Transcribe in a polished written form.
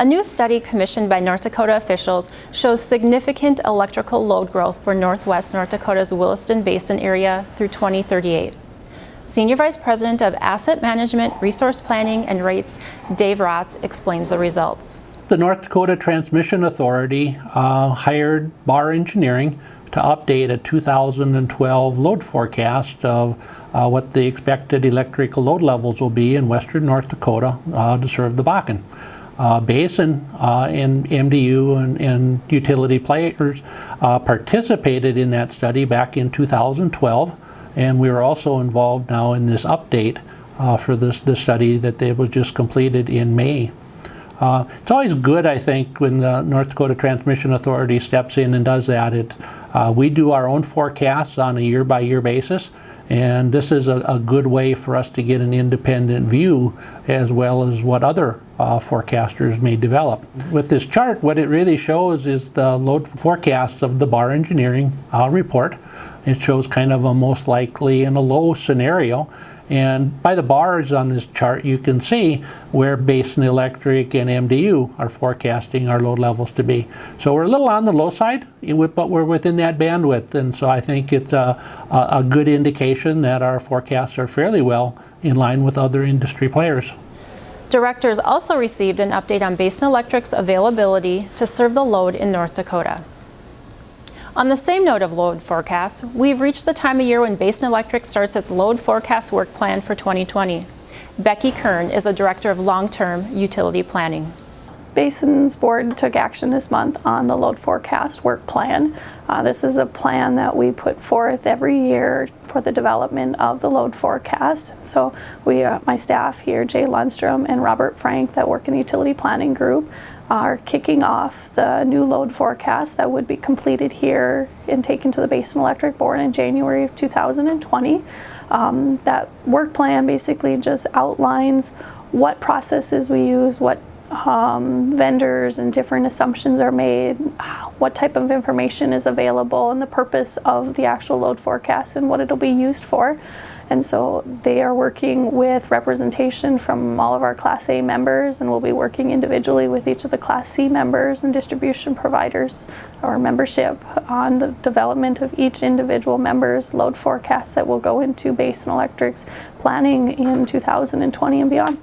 A new study commissioned by North Dakota officials shows significant electrical load growth for northwest North Dakota's Williston Basin area through 2038. Senior Vice President of Asset Management, Resource Planning, and Rates, Dave Raatz, explains the results. The North Dakota Transmission Authority hired Barr Engineering to update a 2012 load forecast of what the expected electrical load levels will be in western North Dakota to serve the Bakken. Basin and MDU and utility players participated in that study back in 2012, and we are also involved now in this update for this study that was just completed in May. It's always good, I think, when the North Dakota Transmission Authority steps in and does that. We do our own forecasts on a year-by-year basis, and this is a good way for us to get an independent view as well as what other forecasters may develop. With this chart, what it really shows is the load forecast of the Barr Engineering report. It shows kind of a most likely and a low scenario. And by the bars on this chart, you can see where Basin Electric and MDU are forecasting our load levels to be. So we're a little on the low side, but we're within that bandwidth. And so I think it's a good indication that our forecasts are fairly well in line with other industry players. Directors also received an update on Basin Electric's availability to serve the load in North Dakota. On the same note of load forecasts, we've reached the time of year when Basin Electric starts its load forecast work plan for 2020. Becky Kern is the Director of Long-Term Utility Planning. Basin's board took action this month on the load forecast work plan. This is a plan that we put forth every year for the development of the load forecast. So my staff here, Jay Lundstrom and Robert Frank, that work in the utility planning group, are kicking off the new load forecast that would be completed here and taken to the Basin Electric board in January of 2020. That work plan basically just outlines what processes we use, what vendors and different assumptions are made, what type of information is available, and the purpose of the actual load forecast and what it'll be used for. And so they are working with representation from all of our Class A members, and we'll be working individually with each of the Class C members and distribution providers or membership on the development of each individual member's load forecast that will go into Basin Electric's planning in 2020 and beyond.